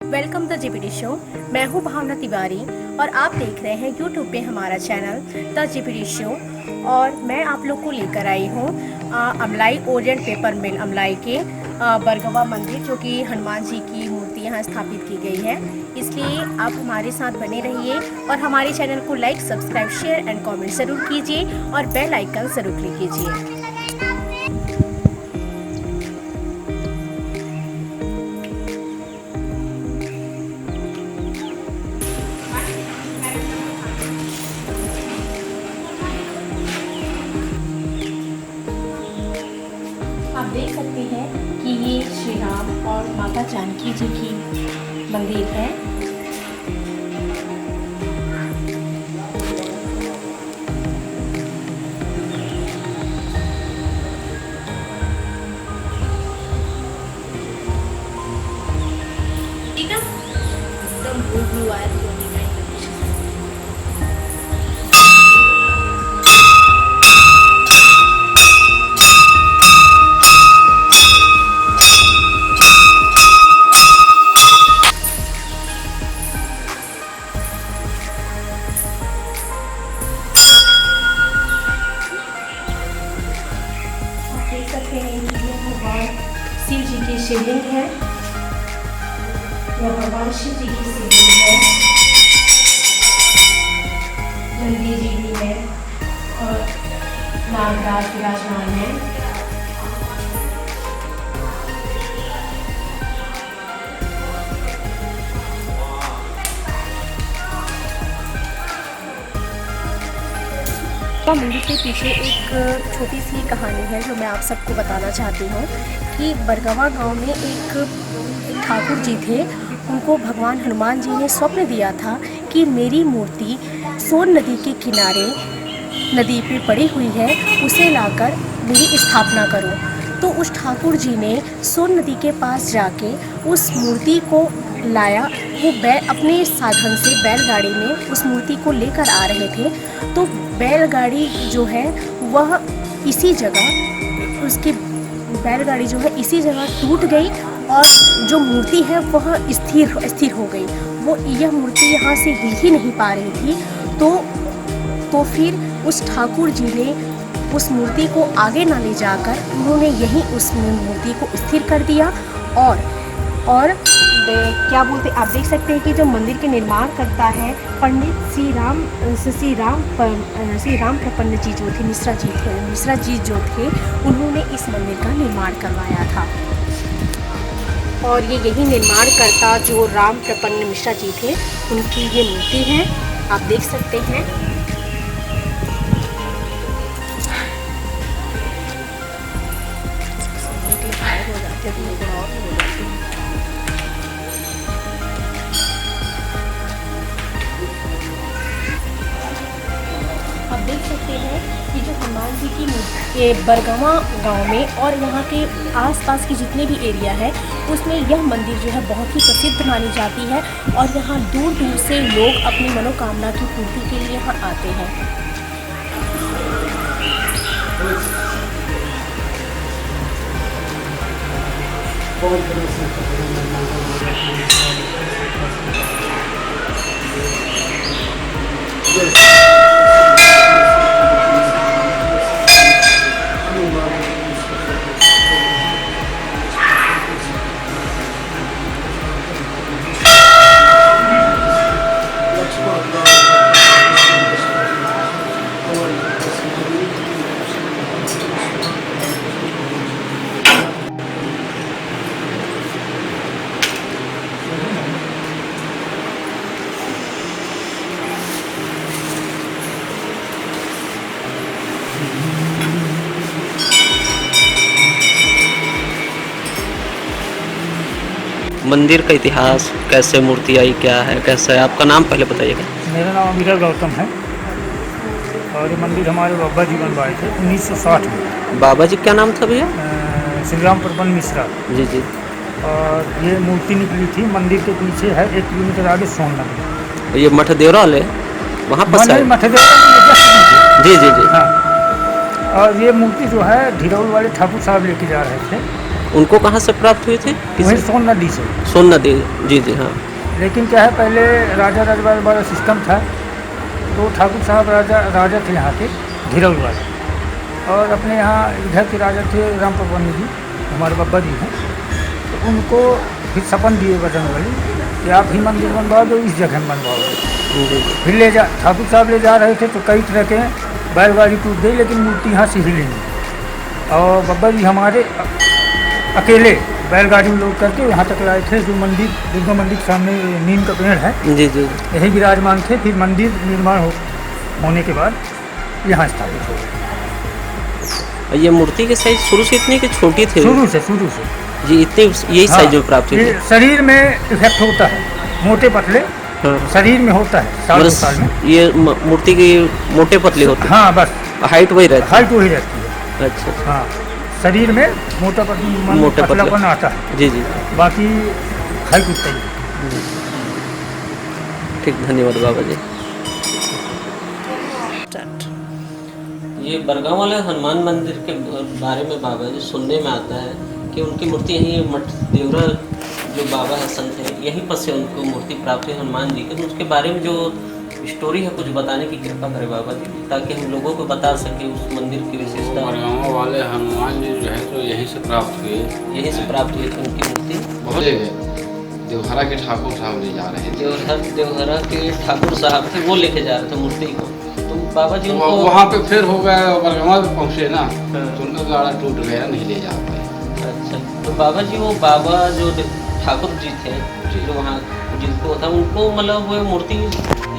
Welcome the GPD show. मैं हूं भावना तिवारी और आप देख रहे हैं यूट्यूब पे हमारा चैनल द जीपीडी शो। और मैं आप लोग को लेकर आई हूं अमलाई ओरिएंट पेपर मिल अमलाई के बरगवा मंदिर, जो कि हनुमान जी की मूर्ति यहाँ स्थापित की गई है। इसलिए आप हमारे साथ बने रहिए और हमारे चैनल को like, subscribe, share and comment ज़रूर कीजिए और बेल आइकन ज़रूर क्लिक कीजिए। आप देख सकते हैं कि ये श्री राम और माता जानकी जी की मंदिर है। ठीक है, एकदम ब्लू आया था। देख सकते हैं कि ये भगवान शिव जी की शिवलिंग है। यह भगवान शिव जी की शिवलिंग है। नंदी जी भी है और नागराज विराजमान है। मंदिर के पीछे एक छोटी सी कहानी है जो मैं आप सबको बताना चाहती हूँ कि बरगवा गांव में एक ठाकुर जी थे। उनको भगवान हनुमान जी ने स्वप्न दिया था कि मेरी मूर्ति सोन नदी के किनारे नदी पे पड़ी हुई है, उसे लाकर मेरी स्थापना करो। तो उस ठाकुर जी ने सोन नदी के पास जाके उस मूर्ति को लाया। वो अपने साधन से बैलगाड़ी में उस मूर्ति को लेकर आ रहे थे। तो बैलगाड़ी जो है वह इसी जगह उसकी बैलगाड़ी जो है इसी जगह टूट गई और जो मूर्ति है वह स्थिर हो गई। वो यह मूर्ति यहाँ से हिल ही नहीं पा रही थी। तो फिर उस ठाकुर जी ने उस मूर्ति को आगे ना ले जाकर उन्होंने यहीं उस मूर्ति को स्थिर कर दिया। और क्या बोलते, आप देख सकते हैं कि जो मंदिर के निर्माण करता है पंडित श्री राम प्रपन्न जी जो थे, मिश्रा जी जो थे, उन्होंने इस मंदिर का निर्माण करवाया था। और ये यही निर्माणकर्ता जो राम प्रपन्न मिश्रा जी थे, उनकी ये मूर्ति है। आप देख सकते हैं। आप देख सकते हैं कि जो हनुमान जी की मूर्ति बरगवा गांव में और यहाँ के आसपास के जितने भी एरिया है उसमें यह मंदिर जो है बहुत ही प्रसिद्ध मानी जाती है। और यहाँ दूर दूर से लोग अपनी मनोकामना की पूर्ति के लिए यहाँ आते हैं। मंदिर का इतिहास, कैसे मूर्ति आई, क्या है, कैसा है? आपका नाम पहले बताइएगा। मेरा नाम अमीर गौतम है और ये मंदिर हमारे बाबा जी बनवाए थे 1960 में। बाबा जी क्या नाम था भैया? श्री राम प्रपन्न मिश्रा जी जी। और ये मूर्ति निकली थी मंदिर के पीछे है 1 किलोमीटर आगे सोन नदी। ये मठदेवरा वाले वहाँ पर है? मठदेवरा जी जी जी। हाँ, और ये मूर्ति जो है ढिरौल वाले ठाकुर साहब लेके जा रहे थे उनको कहाँ से प्राप्त हुए थे? वहीं सोन नदी से। सोन नदी। जी जी हाँ। लेकिन क्या है, पहले राजा रजवाड़े वाला सिस्टम था, तो ठाकुर साहब राजा थे यहाँ के घिरौल वाले, और अपने यहाँ इधर के राजा थे राम प्रबंध जी, हमारे बब्बा जी हैं, तो उनको फिर सपन दिए बजरंगबली कि आप ही मंदिर बनवाओ जो इस जगह में बनवाओगे। फिर ठाकुर साहब ले जा रहे थे तो कई तरह के बैलगाड़ी टूट गई, लेकिन मूर्ति यहाँ से हिली नहीं, और बब्बा जी हमारे अकेले बैलगाड़ी में लोड करके यहाँ तक लाए थे। जो मंदिर दुर्गा मंदिर के सामने नीम का पेड़ है, जी जी। यही विराजमान थे। फिर मंदिर निर्माण होने के बाद यहाँ स्थापित हो गए। ये मूर्ति की साइज शुरू से इतनी कि छोटी थी? शुरू से जी इतनी, यही साइज में प्राप्त हुई? शरीर में इफेक्ट होता है, मोटे पतले शरीर में होता है साल में। ये मूर्ति की मोटे पतले होते हैं? हाँ, बस हाइट वही रहती है? हाइट वही रहती है। अच्छा। हाँ, शरीर में मोटा पतलापन आता है। जी जी। बाकी हाइट उतना ही। ठीक, धन्यवाद बाबा जी। ये बरगांव वाले हनुमान मंदिर के बारे में बाबा जी सुनने में आता है कि उनकी मूर्ति यहीं मठ देवरा जो बाबा है संत है, यहीं पर से उनको मूर्ति प्राप्त है हनुमान जी के। तो उसके बारे में जो स्टोरी है कुछ बताने की कृपा करें बाबा जी, ताकि हम लोगों को बता सके उस मंदिर की विशेषता। बरगांव वाले हनुमान जी जो है तो यहीं से प्राप्त हुए। यहीं से प्राप्त हुई थी उनकी मूर्ति? बहुत देवहरा के ठाकुर साहब ले जा रहे थे। देवहरा के ठाकुर साहब थे, वो लेके जा रहे थे मूर्ति को। तो बाबा जी उनको वहाँ पे फिर हो गया, बरगांव पे पहुँचे ना, तो उनका गाड़ा टूट गया, नहीं ले जा पाए। अच्छा, तो बाबा जी वो बाबा जो ठाकुर जी थे जो वहाँ जिनको था, उनको मतलब वो मूर्ति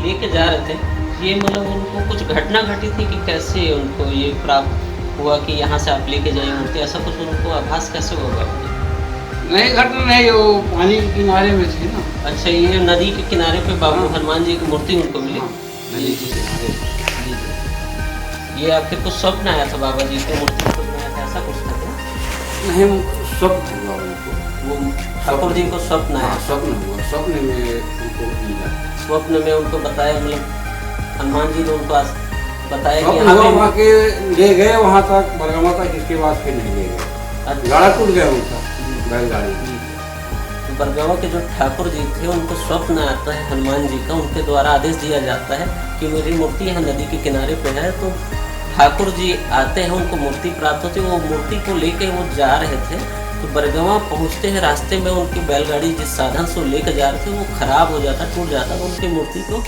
लेके जा रहे थे, ये मतलब उनको कुछ घटना घटी थी कि कैसे उनको ये प्राप्त हुआ कि यहाँ से आप लेके जाइए मूर्ति, ऐसा कुछ उनको आभास कैसे होगा? नहीं, घटना नहीं, वो पानी के किनारे में थे ना। अच्छा, ये नदी के किनारे पे बाबू हनुमान जी की मूर्ति उनको मिली? नदी के किनारे। जी जी। ये आपके कुछ स्वप्न आया था बाबा जी की मूर्ति को बनाया था, ऐसा कुछ था क्या? नहीं, स्वप्न हुआ उनको। वो ठाकुर जी को स्वप्न आया? स्वप्न हुआ, स्वप्न में उनको मिला। स्वप्न में उनको बताया, मतलब हनुमान जी ने उनको बताया कि वहाँ के ले गए वहाँ तक, बरगामा तक, इसके बाद फिर नहीं ले गए। गाड़ा टूट गया उनका, बैलगाड़ी। बरगावा के जो ठाकुर जी थे उनको स्वप्न आता है हनुमान जी का, उनके द्वारा आदेश दिया जाता है कि मेरी मूर्ति यहाँ नदी के किनारे पे है। तो ठाकुर जी आते हैं, उनको मूर्ति प्राप्त होती है। वो मूर्ति को लेके वो जा रहे थे, तो बरगावा पहुँचते हैं, रास्ते में उनकी बैलगाड़ी जिस साधन से वो लेकर जा रहे थे वो खराब हो जाता, टूट जाता। तो उनकी मूर्ति को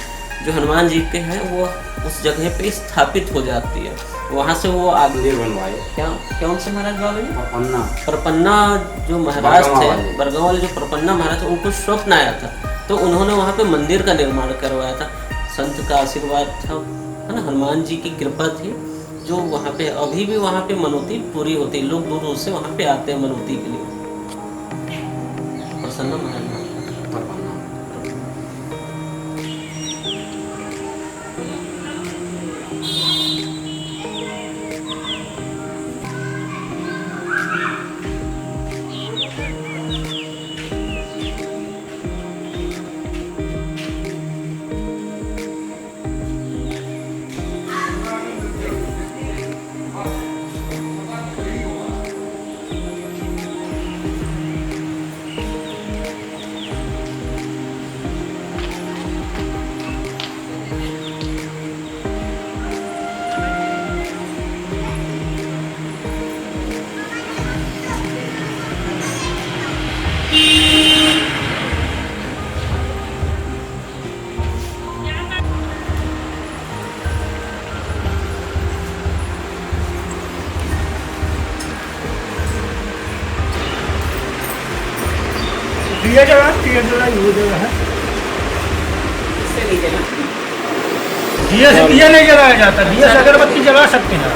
जो हनुमान जी के हैं वो उस जगह पे स्थापित हो जाती है। वहाँ से वो आगे बनवाए। क्या उनसे महाराज बाबा जी? परपन्ना जो महाराज थे, बरगांव वाले जो परपन्ना महाराज थे, उनको स्वप्न आया था, तो उन्होंने वहाँ पे मंदिर का निर्माण करवाया था। संत का आशीर्वाद था, है ना, हनुमान जी की कृपा थी, जो वहाँ पे अभी भी वहाँ पे मनौती पूरी होती है। लोग दूर दूर से वहाँ पे आते हैं मनौती के लिए। प्रसन्न महाराज दिया जला वो जगह है, दिया से दिया नहीं जलाया जाता, दिया से अगरबत्ती जला सकते हैं।